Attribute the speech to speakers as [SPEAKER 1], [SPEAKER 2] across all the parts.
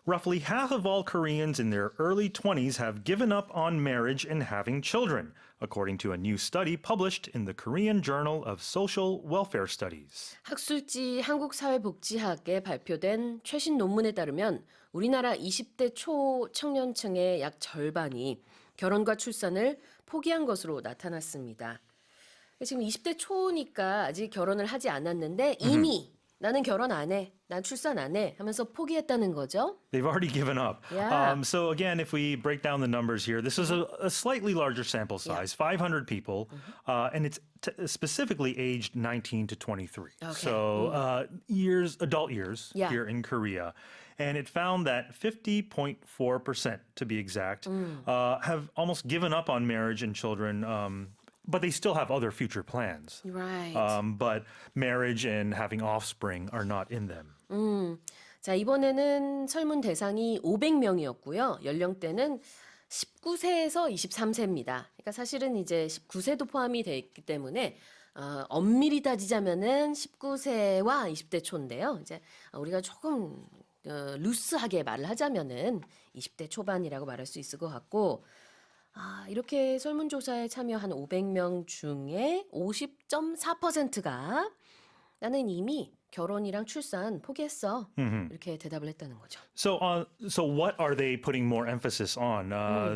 [SPEAKER 1] roughly half of all Koreans in their early 20s have given up on marriage and having children, according to a new study published in the Korean Journal of Social Welfare Studies.
[SPEAKER 2] 학술지 한국사회복지학에 발표된 최신 논문에 따르면 우리나라 20대 초 청년층의 약 절반이 결혼과 출산을 포기한 것으로 나타났습니다. 지금 20대 초니까 아직 결혼을 하지 않았는데 이미 나는 결혼 안 해, 난 출산 안 해 하면서 포기했다는 거죠.
[SPEAKER 1] They've already given up.
[SPEAKER 2] Yeah.
[SPEAKER 1] So again, if we break down the numbers here, this is a slightly larger sample size, 500 people, and it's specifically aged 19 to 23.
[SPEAKER 2] Okay.
[SPEAKER 1] So adult years here in Korea. And it found that 50.4%, to be exact, have almost given up on marriage and children, but they still have other future plans.
[SPEAKER 2] Right.
[SPEAKER 1] But marriage and having offspring are not in them.
[SPEAKER 2] 자, 이번에는 설문 대상이 500명이었고요. 연령대는 19세에서 23세입니다. 그러니까 사실은 이제 19세도 포함이 돼 있기 때문에 엄밀히 따지자면은 19세와 20대 초인데요. 이제 우리가 조금 루스하게 말을 하자면은 20대 초반이라고 말할 수 있을 것 같고 이렇게 설문조사에 참여한 500명 중에 50.4%가 나는 이미 결혼이랑 출산 포기했어. 이렇게 대답을 했다는 거죠.
[SPEAKER 1] So what are they putting more emphasis on?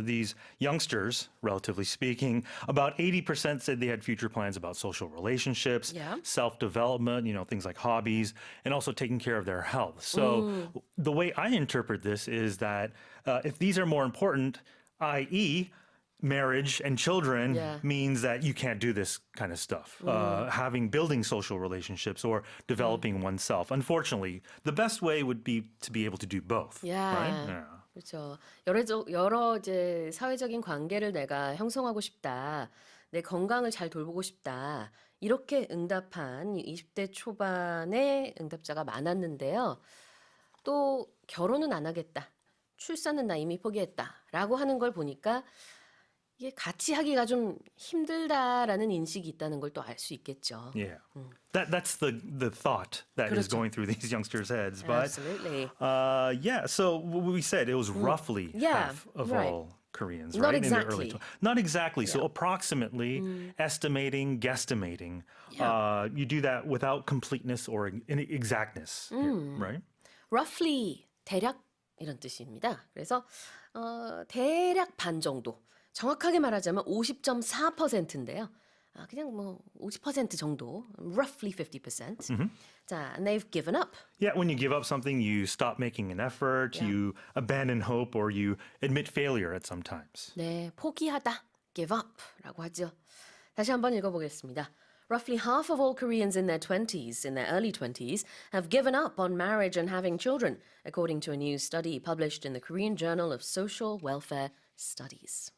[SPEAKER 1] These youngsters, relatively speaking, about 80% said they had future plans about social relationships, self-development, things like hobbies, and also taking care of their health. So the way I interpret this is that if these are more important, i.e., marriage and children means that you can't do this kind of stuff. Building social relationships or developing oneself. Unfortunately, the best way would be to be able to do both. Right? Yeah.
[SPEAKER 2] 그렇죠. 여러 이제 사회적인 관계를 내가 형성하고 싶다. 내 건강을 잘 돌보고 싶다. 이렇게 응답한 20대 초반의 응답자가 많았는데요. 또 결혼은 안 하겠다. 출산은 나 이미 포기했다라고 하는 걸 보니까 이게 같이 하기가 좀 힘들다라는 인식이 있다는 걸 또 알 수 있겠죠.
[SPEAKER 1] Yeah. That's the thought that is going through these youngsters' heads. But
[SPEAKER 2] Absolutely.
[SPEAKER 1] So we said it was roughly half of all Koreans,
[SPEAKER 2] Not
[SPEAKER 1] right?
[SPEAKER 2] exactly.
[SPEAKER 1] Not exactly. So approximately estimating, guesstimating. You do that without completeness or exactness, right?
[SPEAKER 2] Roughly 대략 이런 뜻입니다. 그래서 대략 반 정도. 정확하게 말하자면 50.4%인데요. 그냥 뭐 50% 정도, roughly 50%. 자, and they've given up.
[SPEAKER 1] Yeah, when you give up something, you stop making an effort, you abandon hope, or you admit failure at some times.
[SPEAKER 2] 네, 포기하다, give up라고 하죠. 다시 한번 읽어보겠습니다. Roughly half of all Koreans in their early 20s, have given up on marriage and having children, according to a new study published in the Korean Journal of Social Welfare Studies.